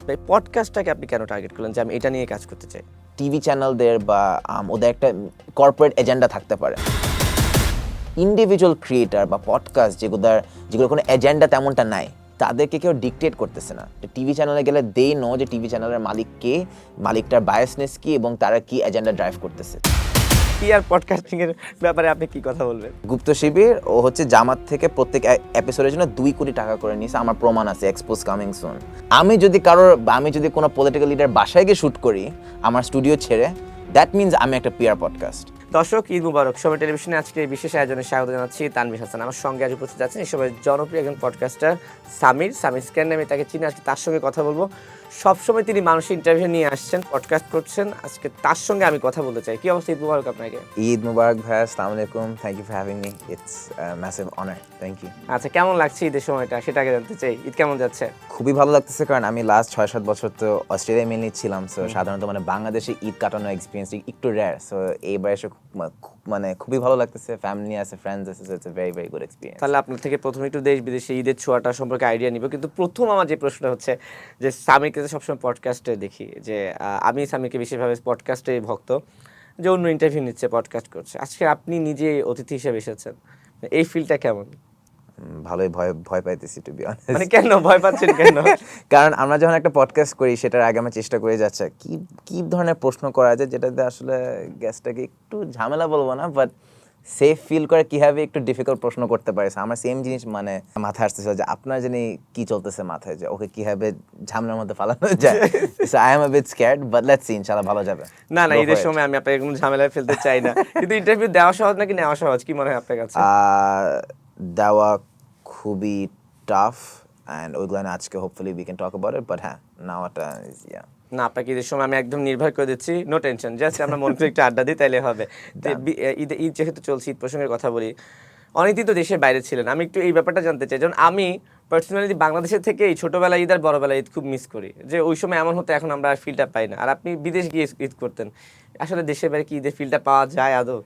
ভাই পডকাস্টটাকে আপনি কেন টার্গেট করলেন যে আমি এটা নিয়ে কাজ করতে চাই? টিভি চ্যানেলদের বা ওদের একটা কর্পোরেট এজেন্ডা থাকতে পারে। ইন্ডিভিজুয়াল ক্রিয়েটার বা পডকাস্ট যেগুলো কোনো এজেন্ডা তেমনটা নাই, তাদেরকে কেউ ডিকটেট করতেছে না। টিভি চ্যানেলে গেলে দে নো যে টিভি চ্যানেলের মালিক কে, মালিকটার বায়াসনেস কি এবং তারা কি এজেন্ডা ড্রাইভ করতেছে। পিআর পডকাস্টিং এর ব্যাপারে আপনি কি কথা বলবেন? গুপ্ত শিবির ও হচ্ছে জামাত থেকে প্রত্যেক এপিসোডের জন্য 2 কোটি টাকা করে নিয়েছে, আমার প্রমাণ আছে, এক্সপোজ কামিং সুন। আমি যদি কোনো পলিটিক্যাল লিডার বাসায় গিয়ে শুট করি আমার স্টুডিও ছেড়ে, দ্যাট মিনস আমি একটা পিআর পডকাস্ট। দর্শক, ঈদ মুবারক। সময় টেলিভিশনে আজকে এই বিশেষ আয়োজনে স্বাগত জানাচ্ছি তানভীর হাসান। আমার সঙ্গে আজ উপস্থিত আছেন এই সময় জনপ্রিয় একজন পডকাস্টার সামির স্ক্যান নামে তাকে চিনি। আজকে তার সঙ্গে কথা বলবো। সবসময় তিনি মানুষের ইন্টারভিউ নিয়ে আসছেন, পডকাস্ট করছেন। আজকে তার সঙ্গে আমি কথা বলতে চাই। কি অবস্থা? ঈদ মুবারক আপনাকে। ঈদ মুবারক ভাই, আসসালামু আলাইকুম, thank you for having me, it's massive honour, thank you. আচ্ছা, কেমন লাগছে ঈদের সময়টা সেটা আগে জানতে চাই। ঈদ কেমন যাচ্ছে? খুবই ভালো লাগতেছে, কারণ আমি লাস্ট 6-7 বছর তো অস্ট্রেলিয়ায় মেনলি ছিলাম। সো সাধারণত বাংলাদেশে ঈদ কাটানোর এক্সপিরিয়েন্স একটু রেয়ার। সো এইবার এসে খুবই ভালো লাগতেছে, ফ্যামিলি আছে, ফ্রেন্ডস আছে, so it's a very very good experience. তাহলে আপনার থেকে প্রথমে একটু দেশ বিদেশে ঈদের ছোঁয়াটা সম্পর্কে আইডিয়া নিব। কিন্তু প্রথম আমার যে প্রশ্নটা হচ্ছে যে সামিরকে তো সবসময় পডকাস্টে দেখি, যে আমি সামিরকে বিশেষভাবে পডকাস্টে ভক্ত, যে অন্য ইন্টারভিউ নিচ্ছে, পডকাস্ট করছে। আজকে আপনি নিজে অতিথি হিসেবে এসেছেন, এই ফিলটা কেমন? ভালোই ভয় পাইতেছি, টু বি অনেস্ট। মানে কেন ভয় পাচ্ছেন কেন? কারণ আমরা যখন একটা পডকাস্ট করি সেটার আগে আমরা চেষ্টা করে যাচ্ছি কি ধরনের প্রশ্ন করা যায় যেটাতে আসলে গেস্টটাকে একটু ঝামেলা বলবো না, বাট সেফ ফিল করে কিভাবে একটু ডিফিকাল্ট প্রশ্ন করতে পারে। আমার সেম জিনিস মাথায় আসতেছিল যে আপনার জানি কি চলতেছে মাথায়, যে ওকে কিভাবে ঝামেলার মধ্যে ফালানো যায়। So I am a bit scared, but let's see, ইনশাআল্লাহ ভালো যাবে। না ঈদের সময় আমি আপনাকে কোনো ঝামেলায় ফেলতে চাই না। কিন্তু ইন্টারভিউ দেওয়া সহজ নাকি নেওয়া সহজ, কি মনে হয় আপনার কাছে? দেওয়া খুবই টাফ, অ্যান্ড ওইগুলো না আজকে hopefully we can talk about it, but হ্যাঁ, নেওয়াটা ইজ না, আপনাকে ঈদের সময় আমি একদম নির্ভর করে দিচ্ছি, নো টেনশন, জাস্ট আমরা মন করে একটু আড্ডা দিই তাইলে হবে। ঈদ যেহেতু চলছে, ঈদ প্রসঙ্গের কথা বলি। অনেকদিন তো দেশের বাইরে ছিলেন, আমি একটু এই ব্যাপারটা জানতে চাই। যেমন আমি পার্সোনালি বাংলাদেশের থেকে এই ছোটোবেলা ঈদ আর বড়বেলা ঈদ খুব মিস করি, যে ওই সময় এমন হতো, এখন আমরা ফিলটা পাই না। আর আপনি বিদেশ গিয়ে ঈদ করতেন, আসলে দেশের বাইরে কি ঈদের ফিলটা পাওয়া যায় আদৌ?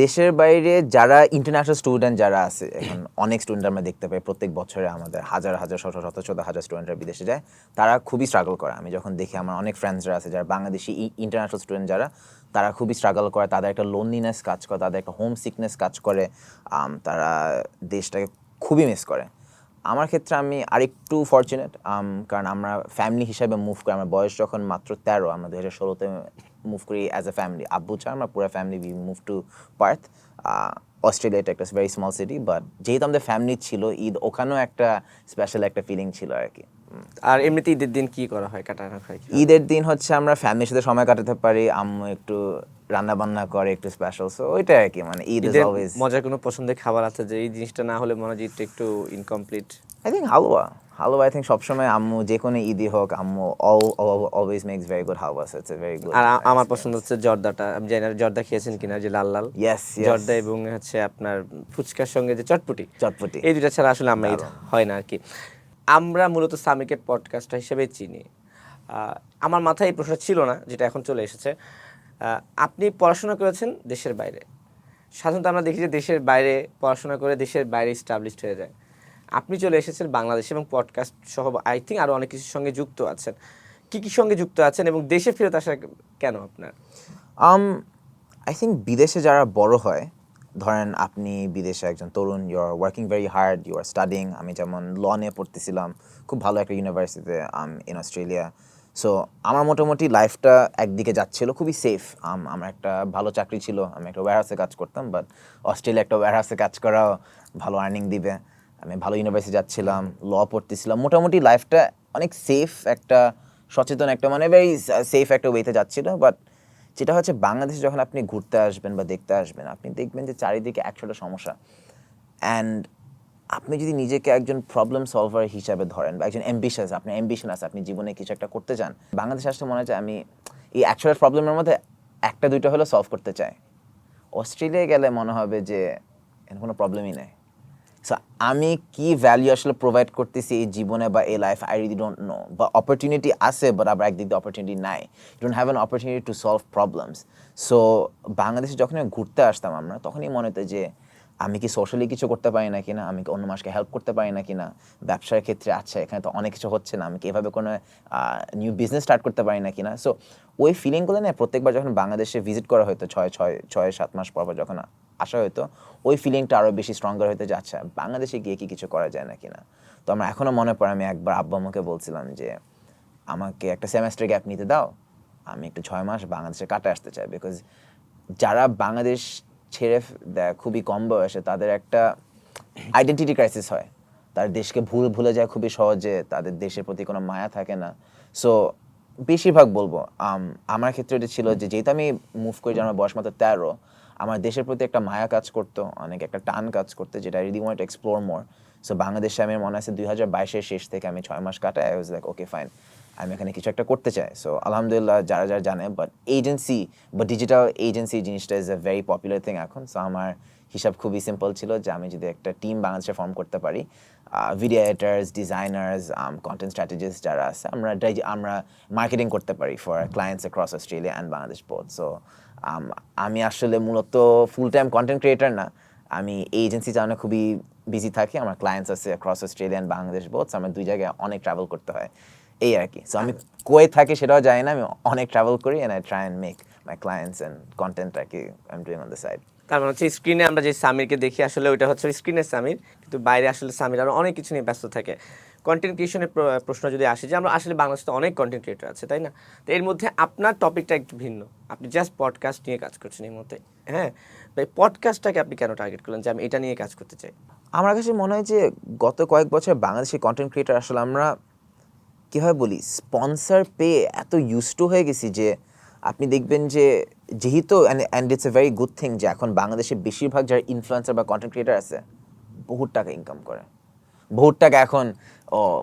দেশের বাইরে যারা ইন্টারন্যাশনাল স্টুডেন্ট যারা আছে, এখন অনেক স্টুডেন্ট আমরা দেখতে পাই প্রত্যেক বছরে, আমাদের হাজার শত হাজার স্টুডেন্টরা বিদেশে যায়, তারা খুবই স্ট্রাগল করে। আমি যখন দেখি আমার অনেক ফ্রেন্ডসরা আছে যারা বাংলাদেশি ইন্টারন্যাশনাল স্টুডেন্ট, যারা তারা খুবই স্ট্রাগল করে, তাদের একটা লোনলিনেস কাজ করে, তাদের একটা হোম সিকনেস কাজ করে, তারা দেশটাকে খুবই মিস করে। আমার ক্ষেত্রে আমি আরেকটু ফরচুনেট, কারণ আমরা ফ্যামিলি হিসাবে মুভ করি। আমার বয়স যখন মাত্র 13, আমরা 2016-তে মুভ করি অ্যাজ এ ফ্যামিলি। আব্বু ছাড়া আমরা পুরো family we move to Partha, Australia. এটা একটা ভেরি স্মল সিটি, বাট যেহেতু আমাদের ফ্যামিলি ছিল, ঈদ ওখানেও একটা স্পেশাল একটা ফিলিং ছিল আর কি। আর এমনিতে ঈদের দিন কি করা হয়, কাটানো হয়? ঈদের দিন হচ্ছে আমরা ফ্যামিলির সাথে সময় কাটাতে পারি, আম্মু একটু রান্না বান্না করে, একটু স্পেশাল, সো ওইটাই আর কি। Eid is always. মজার কোনো পছন্দের খাবার আছে যে এই জিনিসটা না হলে মনে হয় ঈদটা একটু incomplete? I think halwa I think সবসময় আম্মু যে কোনো ঈদই হোক, আম্মু always makes very good halwa, so it's a very good. আর আমার পছন্দ হচ্ছে জর্দাটা। আমি জানি না জর্দা খেয়েছেন কিনা, যে লাল লাল জর্দা এবং হচ্ছে আপনার ফুচকার সঙ্গে যে চটপটি, এই দুটা ছাড়া আসলে আমার ঈদ হয় না আর কি। আমরা মূলত সামিকে পডকাস্টার হিসেবে চিনি। আমার মাথায় এই প্রশ্ন ছিল না, যেটা এখন চলে এসেছে। আপনি পড়াশোনা করেছেন দেশের বাইরে। সাধারণত আমরা দেখি যে দেশের বাইরে পড়াশোনা করে দেশের বাইরে স্টাবলিশড হয়ে যায়। আপনি চলে এসেছেন বাংলাদেশে এবং পডকাস্ট সহ আই থিঙ্ক আরও অনেক কিছুর সঙ্গে যুক্ত আছেন। কি সঙ্গে যুক্ত আছেন এবং দেশে ফেরত আসা কেন আপনার? আই থিঙ্ক বিদেশে যারা বড় হয়, ধরেন আপনি বিদেশে একজন তরুণ, you are working very hard, you are studying. আমি যেমন ল নিয়ে পড়তেছিলাম খুব ভালো একটা ইউনিভার্সিটিতে ইন অস্ট্রেলিয়া। সো আমার মোটামুটি লাইফটা একদিকে যাচ্ছিল খুবই সেফ। আমার একটা ভালো চাকরি ছিল, আমি একটা ওয়্যারহাউসে কাজ করতাম, বাট অস্ট্রেলিয়া একটা ওয়্যারহাউসে কাজ করাও ভালো আর্নিং দিবে। আমি ভালো ইউনিভার্সিটি যাচ্ছিলাম, ল পড়তেছিলাম, মোটামুটি লাইফটা অনেক সেফ, একটা সচেতন, একটা ভেরি সেফ একটা ওয়েতে যাচ্ছিল। বাট যেটা হচ্ছে বাংলাদেশে যখন আপনি ঘুরতে আসবেন বা দেখতে আসবেন, আপনি দেখবেন যে চারিদিকে 100টা সমস্যা। অ্যান্ড আপনি যদি নিজেকে একজন প্রবলেম সলভার হিসাবে ধরেন বা একজন আপনার অ্যাম্বিশন আছে, আপনি জীবনে কিছু একটা করতে চান, বাংলাদেশে আসলে মনে হয় যে আমি এই 100টা প্রবলেমের মধ্যে 1-2টা হলেও সলভ করতে চাই। অস্ট্রেলিয়ায় গেলে মনে হবে যে এর কোনো প্রবলেমই নেই। সো আমি কি ভ্যালু আসলে প্রোভাইড করতেছি এই জীবনে বা এই life, I really don't know. বা অপরচুনিটি আছে, বাট আবার একদিক দিয়ে অপরচুনিটি নাই। You don't have an opportunity to solve problems. So বাংলাদেশে যখন ঘুরতে আসতাম আমরা, তখনই মনে হতো যে আমি কি সোশ্যালি কিছু করতে পারি না কিনা, আমি কি অন্য মানুষকে হেল্প করতে পারি না কিনা, ব্যবসার ক্ষেত্রে আচ্ছা এখানে তো অনেক কিছু হচ্ছে না, আমি কি এভাবে কোনো নিউ বিজনেস স্টার্ট করতে পারি না কিনা। সো ওই ফিলিংগুলো না প্রত্যেকবার যখন বাংলাদেশে ভিজিট করা হতো 6-7 মাস পর যখন আসা হতো, ওই ফিলিংটা আরও বেশি স্ট্রঙ্গার হতো যে আচ্ছা বাংলাদেশে গিয়ে কি কিছু করা যায় না কিনা। তো আমার এখনও মনে পড়ে আমি একবার আব্বু আম্মুকে বলছিলাম যে আমাকে একটা সেমেস্টার গ্যাপ নিতে দাও, আমি একটু 6 মাস বাংলাদেশে কাটে আসতে চাই। বিকজ যারা বাংলাদেশ ছেড়ে দেয় খুবই কম বয়সে, তাদের একটা আইডেন্টিটি ক্রাইসিস হয়, তার দেশকে ভুলে যায় খুবই সহজে, তাদের দেশের প্রতি কোনো মায়া থাকে না। সো বেশিরভাগ বলবো আমার ক্ষেত্রে এটা ছিল যে যেহেতু আমি মুভ করি আমার বয়স মাত্র 13, আমার দেশের প্রতি একটা মায়া কাজ করতো, অনেক একটা টান কাজ করতে, যেটা I really want to explore more. So বাংলাদেশে আমি মনে আছে 2022-এর শেষ থেকে আমি 6 মাস কাটাই, I was like okay fine, আমি এখানে কিছু একটা করতে চাই। সো আলহামদুলিল্লাহ যারা যারা জানে, বাট এজেন্সি বা ডিজিটাল এজেন্সি জিনিসটা is a very popular thing এখন। সো আমার হিসাব খুবই সিম্পল ছিল যে আমি যদি একটা টিম বাংলাদেশে ফর্ম করতে পারি, video editors, designers, content strategist যারা আছে, আমরা মার্কেটিং করতে পারি for clients across Australia and Bangladesh both. So আমি আসলে মূলত ফুল টাইম কন্টেন্ট ক্রিয়েটার না, আমি এজেন্সি চালানো খুবই বিজি থাকি, আমার ক্লায়েন্টস আছে across Australia and Bangladesh both. আমার দুই জায়গায় অনেক ট্রাভেল করতে হয় এই আর কি। সো আমি কই থাকি সেটাও জানি না, আমি অনেক ট্রাভেল করি and I try and make my clients and content আর কি I am doing on the side. তার মানে হচ্ছে স্ক্রিনে আমরা যে সামিরকে দেখি আসলে ওইটা হচ্ছে স্ক্রিনের সামির, কিন্তু বাইরে আসলে সামির আরও অনেক কিছু নিয়ে ব্যস্ত থাকে। কন্টেন্ট ক্রিয়েশনের প্রশ্ন যদি আসে, যে আমরা আসলে বাংলাদেশে অনেক কন্টেন্ট ক্রিয়েটর আছে তাই না, তো এর মধ্যে আপনার টপিকটা একটু ভিন্ন, আপনি জাস্ট পডকাস্ট নিয়ে কাজ করছেন এই মুহূর্তে। হ্যাঁ, তাই পডকাস্টটাকে আপনি কেন টার্গেট করলেন যে আমি এটা নিয়ে কাজ করতে চাই? আমার কাছে মনে হয় যে গত কয়েক বছর বাংলাদেশি কন্টেন্ট ক্রিয়েটার আসলে আমরা কীভাবে বলি, স্পন্সর পেয়ে এত ইউজ টু হয়ে গেছি যে আপনি দেখবেন যে যেহেতু and it's a very good thing যে এখন বাংলাদেশে বেশিরভাগ যারা ইনফ্লুয়েন্সার বা কন্টেন্ট ক্রিয়েটার আছে বহুত টাকা ইনকাম করে। বহুত টাকা এখন,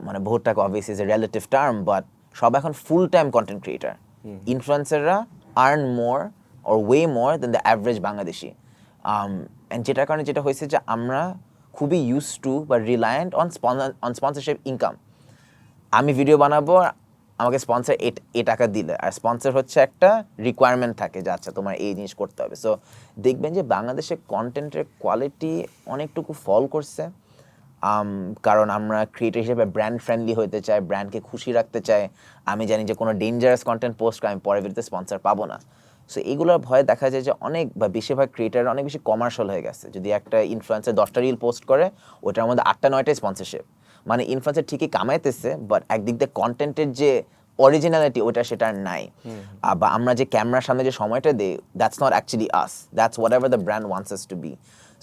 মানে বহুত টাকা obviously is a relative term, but সব এখন ফুল টাইম কন্টেন্ট ক্রিয়েটার। ইনফ্লুয়েন্সাররা earn more or way more than the average Bangladeshi. And যেটার কারণে যেটা হয়েছে যে আমরা খুবই ইউজ টু বা রিলায়েন্ট অন স্পন্সরশিপ ইনকাম। আমি ভিডিও বানাবো, আমাকে স্পন্সর এ টাকা দিলে, আর স্পন্সর হচ্ছে একটা রিকোয়ারমেন্ট থাকে যে আচ্ছা তোমার এই জিনিস করতে হবে। সো দেখবেন যে বাংলাদেশে কন্টেন্টের কোয়ালিটি অনেকটুকু ফল করছে, কারণ আমরা ক্রিয়েটর হিসেবে ব্র্যান্ড ফ্রেন্ডলি হতে চাই, ব্র্যান্ডকে খুশি রাখতে চাই। আমি জানি যে কোনো ডেঞ্জারাস কন্টেন্ট পোস্ট করে আমি পরের ভিডিওতে স্পন্সর পাবো না। সো এইগুলোর ভয়ে দেখা যায় যে অনেক বা বেশিরভাগ ক্রিয়েটার অনেক বেশি কমার্শিয়াল হয়ে গেছে। যদি একটা ইনফ্লুয়েন্সার 10টা রিল পোস্ট করে, ওটার মধ্যে 8টা-9টাই স্পন্সরশিপ। মানে ইনফ্লুয়েন্সার ঠিকই কামাইতেছে, বাট একদিক দিয়ে কন্টেন্টের যে অরিজিনালিটি ওটা সেটা আর নাই। বা আমরা যে ক্যামেরার সামনে যে সময়টা দিই, that's not actually us, that's whatever the brand wants us to be.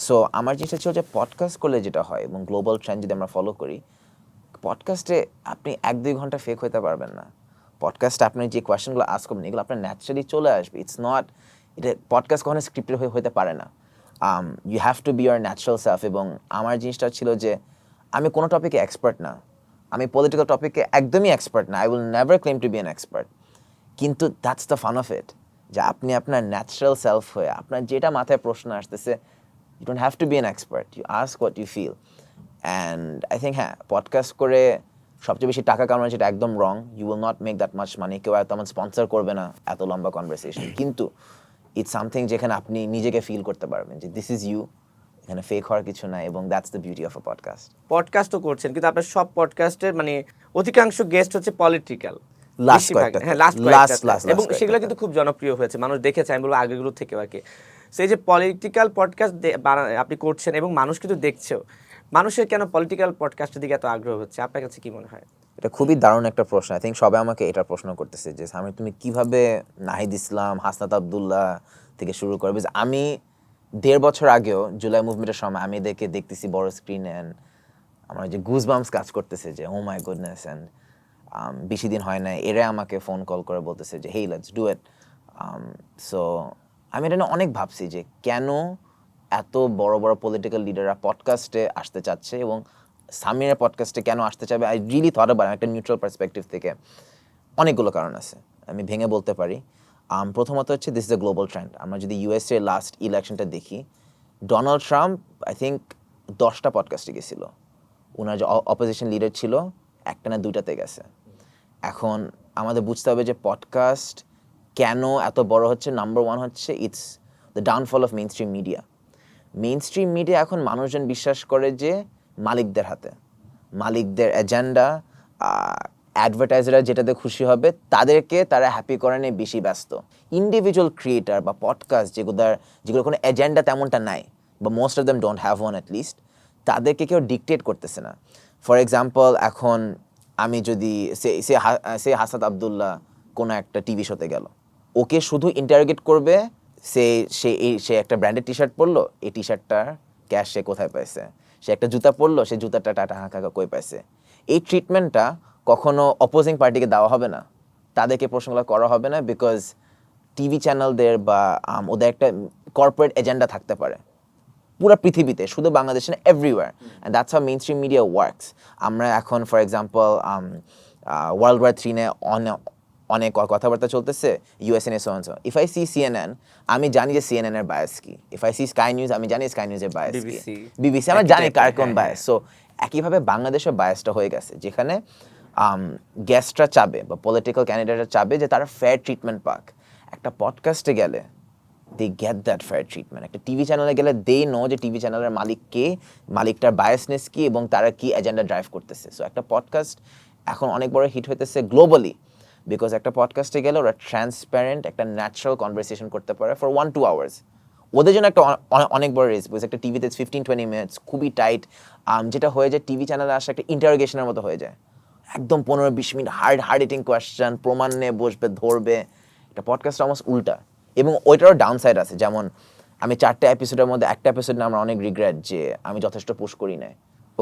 So আমার জিনিসটা ছিল যে পডকাস্ট করলে যেটা হয়, এবং গ্লোবাল ট্রেন্ড যদি আমরা ফলো করি, পডকাস্টে আপনি 1-2 ঘন্টা ফেক হতে পারবেন না। পডকাস্টে আপনি যে কোয়েশ্চেনগুলো আস্ক করবেন এগুলো আপনার ন্যাচারালি চলে আসবে। ইটস নট, এটা পডকাস্ট কখনো স্ক্রিপ্টেড হতে পারে না। You have to be your natural self. এবং আমার জিনিসটা ছিল যে আমি কোনো টপিকে এক্সপার্ট না, আমি পলিটিক্যাল টপিকে একদমই এক্সপার্ট না, I will never claim to be an expert. কিন্তু that's the fun of it, যে আপনি আপনার ন্যাচারাল সেলফ হয়ে আপনার যেটা মাথায় প্রশ্ন আসতেছে, you don't have to be an expert, you ask what you feel. And I think হ্যাঁ, পডকাস্ট করে সবচেয়ে বেশি টাকা কামানো যেটা একদম রং, you will not make that much money, কেউ তেমন স্পন্সর করবে না এত লম্বা কনভারসেশন। কিন্তু ইটস সামথিং যেখানে আপনি নিজেকে ফিল করতে পারবেন যে দিস ইজ ইউ, এখানে ফেক হওয়ার কিছু নাই, এবং that's the beauty of a podcast. পডকাস্টও করছেন, কিন্তু আপনার সব পডকাস্টের মানে অধিকাংশ গেস্ট হচ্ছে পলিটিক্যাল, লাস্ট কয়েকটা, এবং সেগুলো কিন্তু খুব জনপ্রিয় হয়েছে, মানুষ দেখেছে, আমি বলবো আগেগুলো থেকে আর কি। সেই যে পলিটিক্যাল পডকাস্ট আপনি করছেন এবং মানুষ কিন্তু দেখছেও, মানুষের কেন পলিটিক্যাল পডকাস্টের দিকে এত আগ্রহ হচ্ছে আপনার কাছে কি মনে হয়? এটা খুবই দারুণ একটা প্রশ্ন। আই থিঙ্ক সবাই আমাকে এটা প্রশ্ন করতেছে যে সামির তুমি কিভাবে নাহিদ ইসলাম, হাসনাত আবদুল্লাহ থেকে শুরু করবে। আমি 1.5 বছর আগেও জুলাই মুভমেন্টের সময় আমি এদেরকে দেখতেছি বড় স্ক্রিনে, অ্যান্ড আমার যে গুজবাম্পস কাজ করতেছে যে ও মাই গুডনেস। অ্যান্ড বেশি দিন হয় না এরা আমাকে ফোন কল করে বলতেছে যে হেই লেটস ডু ইট। সো আমি এটা নিয়ে অনেক ভাবছি যে কেন এত বড় বড় পলিটিক্যাল লিডাররা পডকাস্টে আসতে চাচ্ছে, এবং সামিরের পডকাস্টে কেন আসতে চাবে। আই রিয়েলি থট অ্যাবাউট একটা নিউট্রাল পার্সপেক্টিভ থেকে। অনেকগুলো কারণ আছে, আমি ভেঙে বলতে পারি। প্রথমত হচ্ছে this is a global trend. আমরা যদি ইউএসএ লাস্ট ইলেকশনটা দেখি, ডোনাল্ড ট্রাম্প আই থিঙ্ক 10টা পডকাস্টে গেছিল, ওনার যে অপোজিশন লিডার ছিল একটা না 2টাতে গেছে। এখন আমাদের বুঝতে হবে যে পডকাস্ট কেন এত বড় হচ্ছে। নাম্বার 1 হচ্ছে it's the downfall of main stream media. Main stream media এখন মানুষজন বিশ্বাস করে যে মালিকদের হাতে, মালিকদের এজেন্ডা, অ্যাডভার্টাইজাররা যেটাতে খুশি হবে তাদেরকে তারা হ্যাপি করে নিয়ে বেশি ব্যস্ত। ইন্ডিভিজুয়াল ক্রিয়েটার বা পডকাস্ট যেগুলো কোনো এজেন্ডা তেমনটা নাই, বা most of them don't have one at least, তাদেরকে কেউ ডিকটেট করতেছে না। ফর এক্সাম্পল, এখন আমি যদি সে হাসাদ আবদুল্লাহ কোনো একটা টিভি শোতে গেল, ওকে শুধু ইন্টারোগেট করবে সে একটা ব্র্যান্ডেড টি শার্ট পরলো, এই টি শার্টটার ক্যাশ সে কোথায় পাইছে, সে একটা জুতা পরলো, সে জুতাটা টাটা হাঁকা কই পাইছে। এই ট্রিটমেন্টটা কখনো অপোজিং পার্টিকে দেওয়া হবে না, তাদেরকে প্রশ্নগুলো করা হবে না, বিকজ টিভি চ্যানেলদের বা ওদের একটা কর্পোরেট এজেন্ডা থাকতে পারে পুরো পৃথিবীতে, শুধু বাংলাদেশে না, everywhere. And that's how main stream media works. আমরা এখন ফর এক্সাম্পল ওয়ার্ল্ড ওয়ার 3 অনেক কথাবার্তা চলতেছে, ইউএসএনএ so and so. If I see CNN, আমি জানি যে সিএনএন এর বায়াস কি। If I see Sky News, আমি জানি স্কাই নিউজের বায়াস কি। বিবিসি, আমরা জানি কার কোন বায়াস। সো একইভাবে বাংলাদেশের বায়াসটা হয়ে গেছে, যেখানে গেস্টরা চাবে বা পলিটিক্যাল ক্যান্ডিডেটরা চাবে যে তারা ফেয়ার ট্রিটমেন্ট পাক। একটা পডকাস্টে গেলে they get that fair treatment. একটা টিভি চ্যানেলে গেলে দে নো যে টিভি চ্যানেলের মালিক কে, মালিকটার বায়াসনেস কি, এবং তারা কি এজেন্ডা ড্রাইভ করতেছে। সো একটা পডকাস্ট এখন অনেক বড় হিট হইতেছে গ্লোবালি, বিকজ একটা পডকাস্টে গেলে ওরা ট্রান্সপারেন্ট একটা ন্যাচারাল কনভারসেশন করতে পারে ফর 1-2 আওয়ার্স। ওদের জন্য একটা অনেক বড় রিস্ক, বিকজ একটা টিভিতে 15-20 মিনিটস খুবই টাইট, যেটা হয়ে যায় টিভি চ্যানেলে আসা একটা ইন্টারোগেশনের মতো হয়ে যায়, একদম 15-20 মিনিট হার্ড হিটিং কোয়েশ্চেন, প্রমাণ নিয়ে বসবে, ধরবে। একটা পডকাস্ট অলমোস্ট উল্টা, এবং ওইটারও ডাউন সাইড আছে। যেমন আমি 4টা এপিসোডের মধ্যে একটা এপিসোড না আমার অনেক রিগ্রেট যে আমি যথেষ্ট পুশ করি নাই।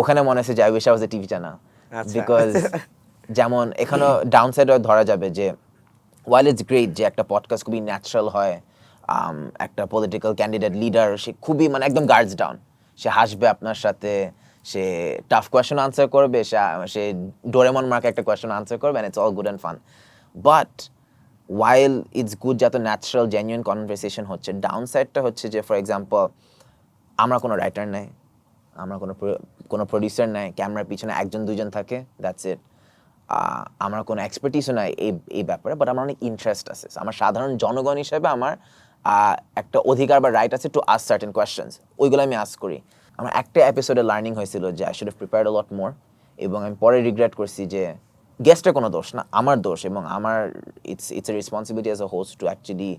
ওখানে মনে হচ্ছে যে I wish I was A TV channel, because যেমন এখানেও ডাউন সাইড ধরা যাবে যে ওয়াইল ইটস গ্রেট যে একটা পডকাস্ট খুবই ন্যাচারাল হয়, একটা পলিটিক্যাল ক্যান্ডিডেট লিডার সে খুবই মানে একদম গার্ডস ডাউন, সে হাসবে আপনার সাথে, সে টাফ কোয়েশ্চেন আনসার করবে, সে ডোরেমন মার্কে একটা কোয়েশ্চেন আনসার করবে, and it's all good and fun. But while it's good যত ন্যাচারাল জেনুইন কনভারসেশন হচ্ছে, ডাউন সাইডটা হচ্ছে যে ফর এক্সাম্পল আমরা কোনো রাইটার নাই, আমরা কোনো প্রডিউসার নাই, ক্যামেরার পিছনে 1-2জন থাকে, দ্যাটস ইট। আমার কোনো এক্সপার্টিসও নাই এই ব্যাপারে, বাট আমার অনেক ইন্টারেস্ট আছে। আমার সাধারণ জনগণ হিসেবে আমার একটা অধিকার বা রাইট আছে টু আস্ক সার্টেন কোয়েশ্চেন্স, ওইগুলো আমি আস্ক করি। আমার একটা এপিসোডে লার্নিং হয়েছিল যে আই শুড হ্যাভ প্রিপেয়ার্ড আ লট মোর, এবং আমি পরে রিগ্রেট করছি যে গেস্টের কোনো দোষ না, আমার দোষ, এবং আমার it's a responsibility as a host to actually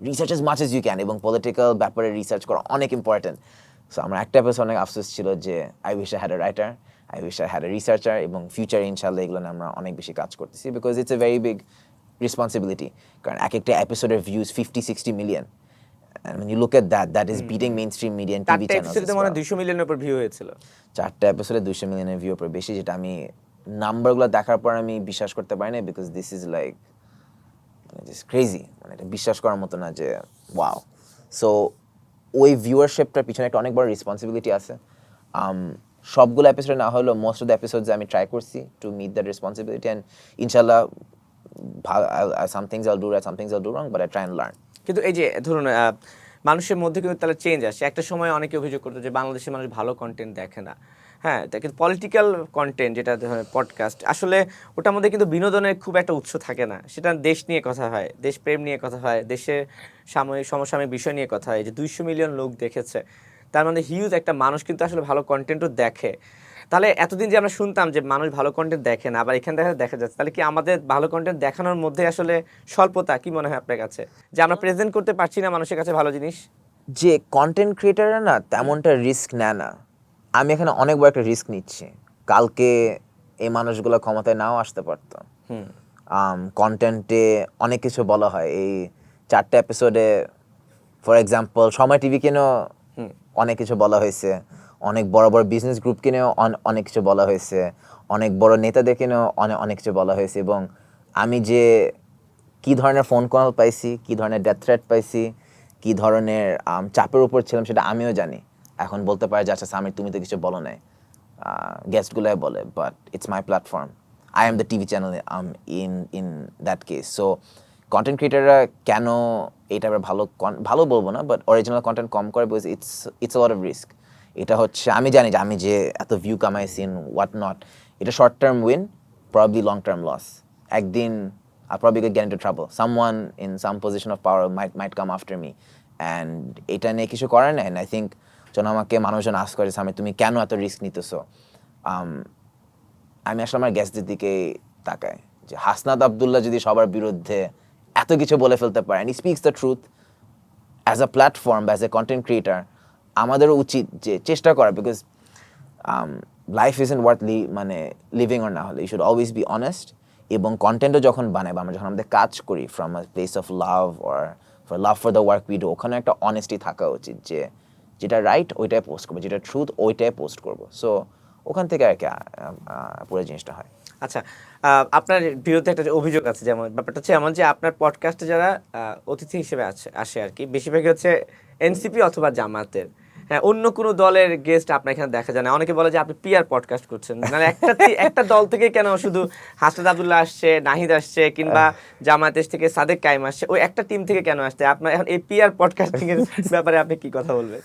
research as much as you can, এবং পলিটিক্যাল ব্যাপারে রিসার্চ করা অনেক ইম্পর্টেন্ট। সো আমার একটা এপিসোড অনেক আফসোস ছিল যে I wish I had a writer, I wish I had a researcher, এবং ফিউচারে ইনশাল্লাহ এগুলো আমরা অনেক বেশি কাজ করতেছি, because it's a very big responsibility. কারণ এক একটা এপিসোডের views 50-60 million, and when you look at that, that is beating mainstream media and TV channels as well. 200 মিলিয়নের উপর ভিউ হয়েছিল, 4টা এপিসোডে 200 মিলিয়নের ভিউ উপর বেশি, যেটা আমি নাম্বারগুলো দেখার পর আমি বিশ্বাস করতে পারি না, because this is like just crazy, মানে এটা বিশ্বাস করার মতো না যে ওয়াও। সো ওই ভিউয়ারশিপটার পিছনে একটা অনেক বড় রেসপন্সিবিলিটি আছে। সবগুলো এপিসোডে না হলেও মোস্ট অফ দ্য এপিসোডস আমি ট্রাই করছি to meet that responsibility, and ইনশাল্লাহ some things I'll do right, some things I'll do wrong, but I try and learn. কিন্তু এই যে ধরুন মানুষের মধ্যে কিন্তু তাহলে চেঞ্জ আসে। একটা সময় অনেকে অভিযোগ করতো যে বাংলাদেশের মানুষ ভালো কন্টেন্ট দেখে না, হ্যাঁ, কিন্তু পলিটিক্যাল কন্টেন্ট যেটা পডকাস্ট, আসলে ওটার মধ্যে কিন্তু বিনোদনের খুব একটা উৎস থাকে না। সেটা দেশ নিয়ে কথা হয়, দেশপ্রেম নিয়ে কথা হয়, দেশের সমসাময়িক বিষয় নিয়ে কথা হয়। যে 200 মিলিয়ন লোক দেখেছে, তার মানে হিউজ একটা মানুষ কিন্তু আসলে ভালো কন্টেন্টও দেখে। তাহলে এতদিন যে আমরা শুনতাম যে মানুষ ভালো কন্টেন্ট দেখে না, আবার এখানে দেখা যাচ্ছে, তাহলে কি আমাদের ভালো কন্টেন্ট দেখানোর মধ্যে আসলে স্বল্পতা, কি মনে হয় আপনার কাছে, যে আমরা প্রেজেন্ট করতে পারছি না মানুষের কাছে ভালো জিনিস? যে কন্টেন্ট ক্রিয়েটাররা না তেমনটা রিস্ক নেয় না, আমি এখানে অনেক বড় একটা রিস্ক নিচ্ছি। কালকে এই মানুষগুলো ক্ষমতায় নাও আসতে পারতো। কন্টেন্টে অনেক কিছু বলা হয়, এই 4টা এপিসোডে ফর এক্সাম্পল সময় টিভি কিনেও অনেক কিছু বলা হয়েছে, অনেক বড় বড় বিজনেস গ্রুপ কিনেও অনেক কিছু বলা হয়েছে, অনেক বড় নেতাদের কিনেও অনেক কিছু বলা হয়েছে, এবং আমি যে কী ধরনের ফোন কল পাইছি, কী ধরনের ডেথ থ্রেট পাইছি, কী ধরনের চাপের উপর ছিলাম, সেটা আমিও জানি। এখন বলতে পারে যে আচ্ছা সামির তুমি তো কিছু বলো নাই, গেস্টগুলোই বলে, but it's my platform, I am the TV channel in that case. So content ক্রিয়েটাররা কেন এটা ভালো বলবো না, বাট অরিজিনাল কন্টেন্ট কম করে, because it's a lot of risk. এটা হচ্ছে আমি জানি যে আমি যে এত ভিউ কামাইছি হোয়াট নট, এটা short term win, probably long term loss. একদিন I'll probably get into trouble. Someone in some position of power might come after me. And এটা নিয়ে কিছু করার নেই। And I think যখন আমাকে মানুষজন আস্ক করে আমি তুমি কেন এত রিস্ক নিতেছো, আমি আসলে আমার গেস্টদের দিকে তাকাই যে হাসনাত আব্দুল্লাহ যদি সবার বিরুদ্ধে এত কিছু বলে ফেলতে পারে, and he speaks the truth as a platform, as a content creator, আমাদেরও উচিত যে চেষ্টা করা, because life isn't worth মানে লিভিং অর না হলে you should always be honest. এবং কন্টেন্টও যখন বানাই বা আমরা যখন আমাদের কাজ করি from a place of love or for love for the work we do, ওখানে একটা অনেস্টি থাকা উচিত যে যেটা রাইট ওইটাই পোস্ট করবো, যেটা ট্রুথ ওইটাই পোস্ট করবো। সো ওখান থেকে আর কি পুরো জিনিসটা হয়। আচ্ছা, আপনার বিরুদ্ধে একটা যে অভিযোগ আছে, যেমন ব্যাপারটা হচ্ছে এমন যে আপনার পডকাস্টে যারা অতিথি হিসেবে আসে আর কি, বেশিরভাগই হচ্ছে এনসিপি অথবা জামাতের। হ্যাঁ, অন্য কোনো দলের গেস্ট আপনার এখানে দেখা যায় না। অনেকে বলে যে আপনি পিআর পডকাস্ট করছেন, মানে একটা দল থেকে কেন শুধু হাসনাত আব্দুল্লাহ আসছে, নাহিদ আসছে, কিংবা জামায়াত থেকে সাদেক কায়েম আসছে, ওই একটা টিম থেকে কেন আসছে? আপনার এখন এই পিআর পডকাস্টিং এর ব্যাপারে আপনি কি কথা বলবেন?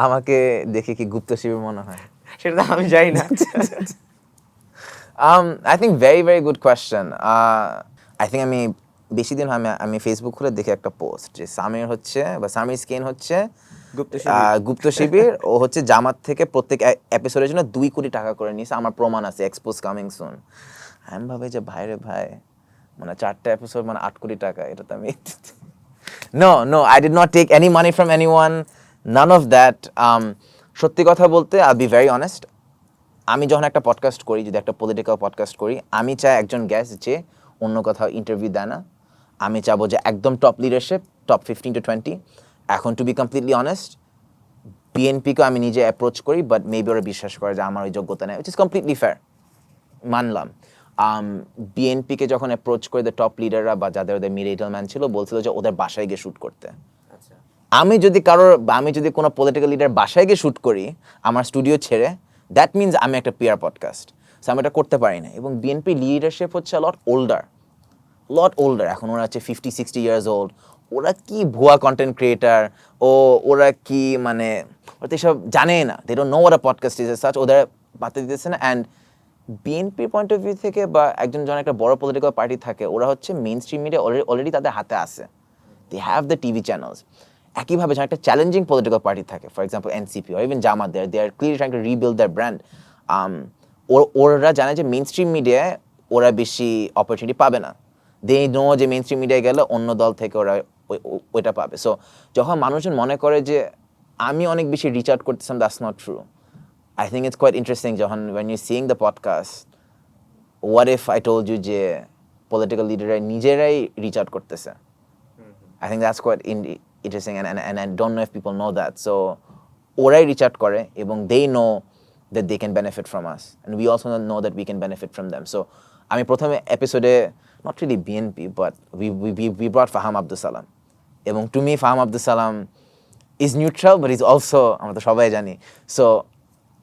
আমাকে দেখে কি গুপ্ত শিবির মনে হয়? সেটা তো আমি জানি না। I think very very good question. I think আমি বেশি দিন আমি ফেসবুক খুলে দেখি একটা পোস্ট যে সামির হচ্ছে বা সামির স্কেন হচ্ছে গুপ্ত শিবির, ও হচ্ছে জামাত থেকে প্রত্যেক এপিসোডের জন্য 2 কোটি টাকা করে নিয়েছে, আমার প্রমাণ আছে, এক্সপোজ কামিং সুন। আমি ভাবি যে ভাইরে ভাই, মানে 4টা এপিসোড মানে 8 কোটি টাকা, এটা তো আমি no I did not take any money from anyone, none of that. সত্যি কথা বলতে I'll be very honest, আমি যখন একটা পডকাস্ট করি, যদি একটা পলিটিক্যাল পডকাস্ট করি, আমি চাই একজন গেস্ট যে অন্য কোথাও ইন্টারভিউ দেয় না। আমি চাবো যে একদম টপ লিডারশিপ, টপ 15 to 20। এখন টু বি কমপ্লিটলি অনেস্ট, বিএনপিকে আমি নিজে অ্যাপ্রোচ করি, বাট মেবি ওরা বিশ্বাস করে যে আমার ওই যোগ্যতা নেই, উইচ ইজ কমপ্লিটলি ফেয়ার, মানলাম। বিএনপিকে যখন অ্যাপ্রোচ করে দ্য টপ লিডাররা বা যাদের ওদের মিডল ম্যান ছিল, বলছিল যে ওদের বাসায় গিয়ে শ্যুট করতে। আমি যদি কোনো পলিটিক্যাল লিডার বাসায় গিয়ে শ্যুট করি আমার স্টুডিও ছেড়ে, দ্যাট মিনস আমি একটা পিআর পডকাস্ট, সো আমি এটা করতে পারি না। এবং বিএনপি লিডারশিপ হচ্ছে লট ওল্ডার, এখন ওরা হচ্ছে 50-60 ইয়ার্স ওল্ড। ওরা কি ভুয়া কন্টেন্ট ক্রিয়েটার, ওরা কি মানে ওরা এসব জানে না, they don't know what a podcast is such, ওদের পাত্তা দিতেছে না। অ্যান্ড বিএনপির পয়েন্ট অফ ভিউ থেকে বা একজন একটা বড় পলিটিক্যাল পার্টি থাকে, ওরা হচ্ছে মেইন স্ট্রিম মিডিয়া অলরেডি তাদের হাতে আছে, they have the TV channels. একইভাবে যখন একটা চ্যালেঞ্জিং পলিটিক্যাল পার্টি থাকে, for example NCP or even Jamaat, they are clearly trying to rebuild their brand. ওরা জানে যে মেইন স্ট্রিম মিডিয়ায় ওরা বেশি অপরচুনিটি পাবে না, দে নো যে মেইন স্ট্রিম মিডিয়ায় গেলে অন্য দল থেকে ওরা ওইটা পাবে। সো যখন মানুষজন মনে করে যে আমি অনেক বেশি রিচ আউট করতেছিলাম, that's not true. I think it's quite interesting যখন when you're seeing the podcast, what if I told you যে পলিটিক্যাল লিডাররা নিজেরাই রিচ আউট করতেছে? I think that's quite interesting, and I don't know if people know that. So ওরাই reach out করে এবং they know that they can benefit from us, and we also know that we can benefit from them. So আমি প্রথমে এপিসোডে not really BNP, but we brought Faham Abdus Salam, এবং to me Faham Abdus Salam is neutral, but he's also, আমরা তো সবাই জানি। So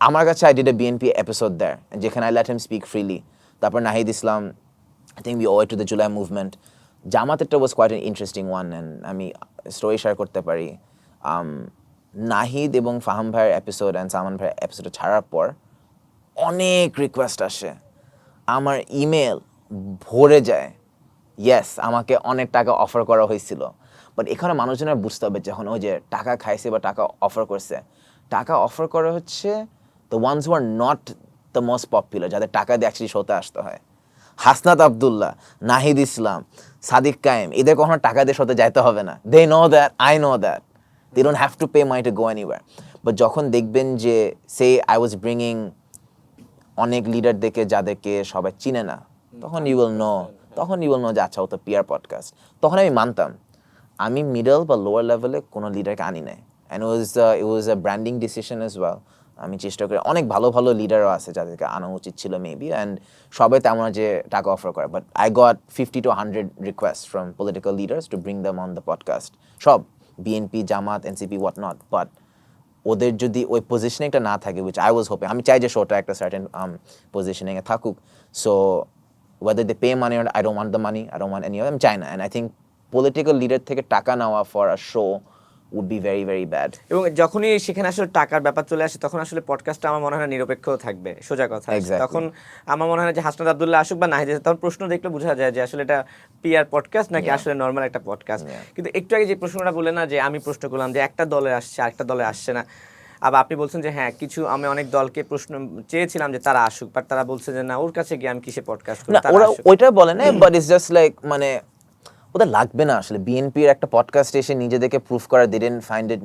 আমার কাছে I did a BNP episode there, যেখানে I let him speak freely. তারপর Nahid Islam, I think we owe it to the July movement. জামাতেরটা was quite an interesting one, and আমি story share করতে পারি। নাহিদ এবং ফাহাম ভাইয়ের এপিসোড অ্যান্ড সালমান ভাইয়ের এপিসোড ছাড়ার পর অনেক রিকোয়েস্ট আসে, আমার ইমেল ভরে যায়। ইয়েস, আমাকে অনেক টাকা অফার করা হয়েছিল, বাট এখানে মানুষজনের বুঝতে হবে যখন ওই যে টাকা খাইছে বা টাকা অফার করছে, টাকা অফার করা হচ্ছে the once who are not the most popular, যাদের টাকা দিয়ে অ্যাকচুয়ালি শোতে আসতে হয়। হাসনাত আব্দুল্লাহ, নাহিদ ইসলাম, সাদিক কায়েম, এদের কখনো টাকা দিয়ে শোতে যাইতে হবে না। They know that, I know that, they don't have to pay money to go anywhere. But যখন দেখবেন যে সে আই ওয়াজ ব্রিংিং অনেক লিডারদেরকে যাদেরকে সবাই চিনে না, তখন ইউ উইল নো যে আচ্ছা ও তো পিআর পডকাস্ট। তখন আমি মানতাম আমি মিডল বা লোয়ার লেভেলে কোনো লিডারকে আনি নাই, and it was a branding decision as well. আমি চেষ্টা করি, অনেক ভালো ভালো লিডারও আছে যাদেরকে আনা উচিত ছিল মেবি, অ্যান্ড সবাই তেমন যে টাকা অফার করে, but I got 50 to 100 request from political leaders to bring them on the podcast, সব BNP, Jamaat, NCP, what not. But ওদের যদি ওই পজিশনিংটা না থাকে, উইচ আই ওয়াজ হোপিং, আমি চাই যে শোটা একটা সার্টেন পজিশনিংয়ে থাকুক। So whether they pay money or not, I don't want the money, I don't want any of them, চাই না। And I think political leader থেকে টাকা নেওয়া for a show would be very very bad. এবং যখনই সেখানে আসলে টাকার ব্যাপার চলে আসে, তখন আসলে পডকাস্টটা আমার মনে হয় নিরপেক্ষ থাকবে, সোজা কথা। তখন আমার মনে হয় যে হাসনাত আব্দুল্লাহ আসুক বা নাহিদ, তখন প্রশ্ন দেখলে বোঝা যায় যে আসলে এটা পিআর পডকাস্ট নাকি আসলে নর্মাল একটা পডকাস্ট। কিন্তু একটু আগে যে প্রশ্নটা বলে না, যে আমি প্রশ্ন করলাম যে একটা দলে আসছে আরেকটা দলে আসছে না, আবার আপনি বলছেন যে হ্যাঁ কিছু আমি অনেক দলকে প্রশ্ন চেয়েছিলাম যে তারা আসুক, বাট তারা বলছে যে না ওর কাছে গিয়ে আমি কিসে পডকাস্ট করব, না তারা ওরা আসুক। ওইটা বলে না, বাট ইটস জাস্ট লাইক মানে ওদের লাগবে না আসলে বিএনপির একটা পডকাস্ট এসে নিজেদেরকে প্রুফ করা they didn't find it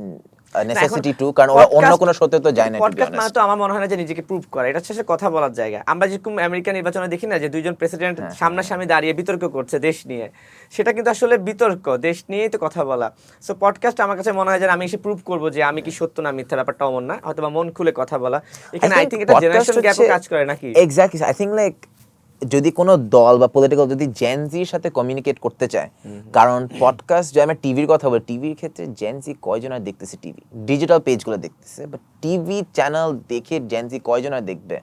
necessity to, কারণ ওরা অন্য কোনো শোতে তো যায় না। পডকাস্ট মানে তো আমার মনে হয় না যে নিজেকে প্রুভ করা, এটা হচ্ছে কথা বলার জায়গা। আমরা যেরকম আমেরিকান নির্বাচনে দেখি না যে দুইজন প্রেসিডেন্ট সামনাসামনি দাঁড়িয়ে বিতর্ক করছে দেশ নিয়ে, সেটা কিন্তু আসলে বিতর্ক, দেশ নিয়েই তো কথা বলা। সো পডকাস্ট আমার কাছে মনে হয় যে আমি এসে প্রুভ করব যে আমি কি সত্য না মিথ্যা, ব্যাপারটা অমন না, হয়তো বা মন খুলে কথা বলা। এখানে আই থিংক এটা জেনারেশন গ্যাপও কাজ করে নাকি। এক্স্যাক্টলি, আই থিংক লাইক যদি কোনো দল বা পলিটিক্যাল যদি জেনজির সাথে কমিউনিকেট করতে চায়, কারণ পডকাস্ট যে আমি টিভির কথা বলি, টিভির ক্ষেত্রে জেনজি কয়জন আর দেখতেছে, টিভি ডিজিটাল পেজগুলো দেখতেছে, বাট টিভি চ্যানেল দেখে জেনজি কয়জন আর দেখবে।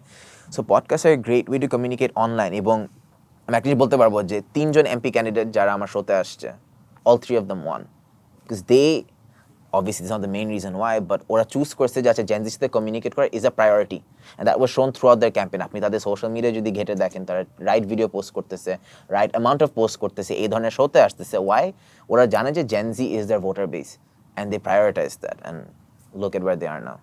So podcast are great way to communicate online. এবং আমি একটা জিনিস বলতে পারবো যে 3জন এমপি ক্যান্ডিডেট যারা আমার শোতে আসছে, all 3 of them won because they obviously it's not the main reason why, but ওরা চুজ করছে যে আচ্ছা জেনজির সাথে কমিউনিকেট করা is a priority, and that was shown throughout their campaign. আপনি তাদের সোশ্যাল মিডিয়া যদি ঘেটে দেখেন, তারা রাইট ভিডিও পোস্ট করতেছে, রাইট অ্যামাউন্ট অফ পোস্ট করতেছে, এই ধরনের শোতে আসতেছে। ওয়াই? ওরা জানে যে Gen Z is their voter base and they prioritize that, and look at where they are now.